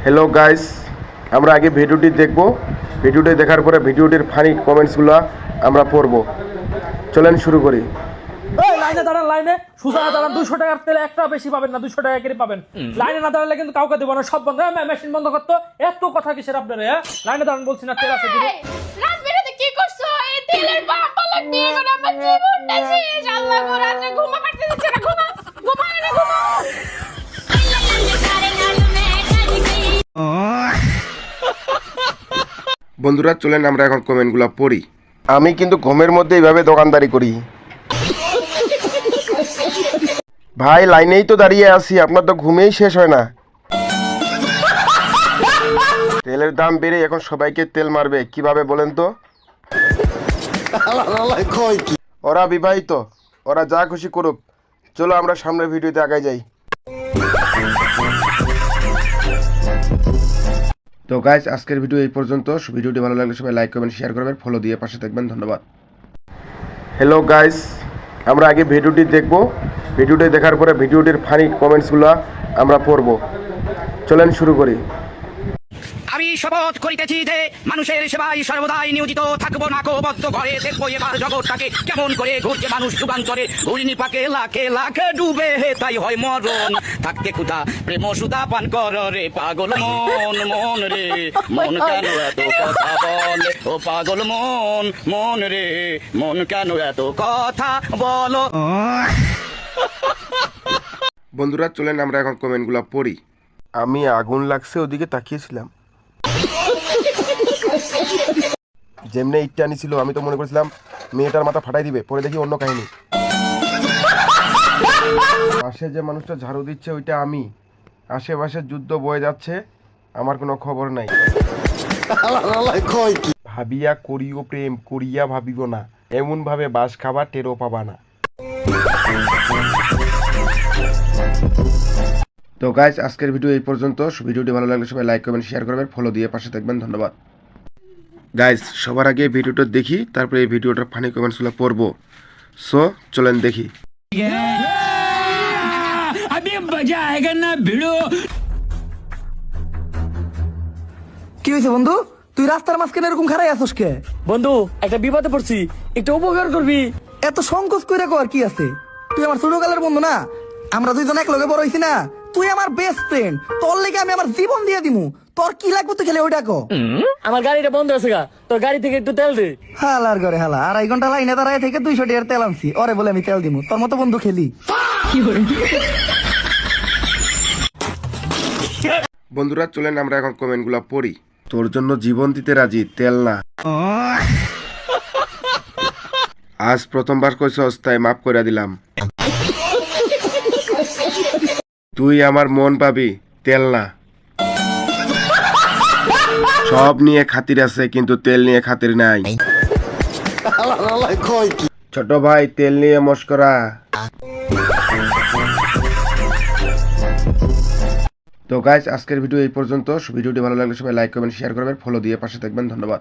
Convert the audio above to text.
Hello guys, আমরা আগে ভিডিওটি দেখব। ভিডিওটি দেখার পরে ভিডিওটির ফানি কমেন্টসগুলো আমরা পড়ব। চলেন শুরু করি। লাইনে দাঁড়ান, লাইনে সুজা দাঁড়ান। 200 টাকার তেলে একটা বেশি পাবেন না, 200 টাকা করে পাবেন। লাইনে না দাঁড়ালে কিন্তু কাউকে দেবো না, সব বন্ধ। মেশিন বন্ধ করতো। এত কথা কিসের আপনারা? লাইনে দাঁড়ান বলছি না, তেল আছে দিবে। রাজবিরাতে কি করছো? এই তেলের বাপ পালক দিয়ে করে আমার জীবনটা শেষ। আল্লাহ গো, রাতে ঘুমা পারতে দিচ্ছে না। ঘুমা না ঘুমা। বন্ধুরা চলেন আমরা এখন কমেন্টগুলো পড়ি। আমি কিন্তু ঘুমের মধ্যে এইভাবে দোকানদারি করি। ভাই লাইনেই তো দাঁড়িয়ে আছি, আপনার তো ঘুমেই শেষ হয় না। তেলের দাম বেড়ে এখন সবাইকে তেল মারবে কিভাবে বলেন তো? ওরা বিবাহিত, ওরা যা খুশি করুক। চলো আমরা সামনের ভিডিওতে আগায় যাই। তো গাইস, আজকের ভিডিও এই পর্যন্ত। ভিডিওটি ভালো লাগলে সবাই লাইক করবেন, শেয়ার করবেন, ফলো দিয়ে পাশে থাকবেন। ধন্যবাদ। হ্যালো গাইস, আমরা আগে ভিডিওটি দেখব। ভিডিওটি দেখার পরে ভিডিওটির ফানি কমেন্টসগুলো আমরা পড়ব। চলেন শুরু করি। আমি শপথ করিতেছি যে মানুষের সেবায় সর্বদাই নিয়োজিত থাকবো। নাকবদ্ধ ঘরে দেখবো এবার জগৎটাকে কেমন করে ঘুরছে মানুষ যুগান্তরে। ঘূর্ণি পাকে লাখে লাখে ডুবে তাই হয় মরণ। থাকতে ক্ষুধা প্রেম সুধা পান কর রে পাগল মন। মন রে মন কেন এত কথা বলে? ও পাগল মন। মন রে মন কেন এত কথা বলো? বন্ধুরা চলেন আমরা এখন কমেন্টগুলো পড়ি। আমি আগুন লাগছে ওদিকে তাকিয়েছিলাম। যেমনি ইটটা আনিছিল আমি তো মনে করেছিলাম মেয়েটার মাথা ফাটাই দিবে, পরে দেখি অন্য কাহিনী। পাশে যে মানুষটা ঝাড়ু দিচ্ছে ওইটা আমি। আশেপাশে যুদ্ধ বয়ে যাচ্ছে, আমার কোনো খবর নাই। ভাবিয়া করিও প্রেম, করিয়া ভাবিব না। এমন ভাবে বাস খাবার টেরও পাবা না। তো গাইস, আজকের ভিডিও এই পর্যন্ত। ভিডিওটি ভালো লাগলে সবাই লাইক করবেন, শেয়ার করবেন, ফলো দিয়ে পাশে থাকবেন। ধন্যবাদ। গাইস, সবার আগে ভিডিওটা দেখি, তারপরে এই ভিডিওটার ফানি কমেন্টসগুলো পড়বো। সো চলেন দেখি। কি হয়েছে বন্ধু? তুই রাস্তার মাঝখানে এরকম খারাই আছিস কে? বন্ধু একটা বিপদে পড়ছি, একটু উপকার করবি? এত সংকোচ করে কর কি আছে? তুই আমার ছোটকালের বন্ধু না? আমরা দুইজন এক লগে বড় হইছি না? তুই আমার বেস্ট ফ্রেন্ড, তোর লেগে আমি আমার জীবন দিয়ে দিমু। তোর কি লাগবে তুই খেলে ওইটা কো। আমার গাড়িটা বন্ধ আছে গা, তোর গাড়ি থেকে একটু তেল দে। হালার ঘরে হালা, 2.5 ঘন্টা লাইনে দাঁড়ায় থেকে 200 টাকার তেল আনছি, ওরে বলে আমি তেল দিমু। তোর মতো বন্ধু খেলি? বন্ধুরা চলেন আমরা এখন কমেন্টগুলো পড়ি। তোর জন্য জীবন দিতে রাজি, তেল না। আজ প্রথমবার কইছস তাই মাফ করে দিলাম। তুই আমার মন পাবি, তেল না। সব নিয়ে খাতির আছে কিন্তু তেল নিয়ে খাতির নাই। ছোট ভাই তেল নিয়ে মস্করা। তো গাইস, আজকের ভিডিও এই পর্যন্ত। ভিডিওটি ভালো লাগলে সবাই লাইক করবেন, শেয়ার করবেন, ফলো দিয়ে পাশে থাকবেন। ধন্যবাদ।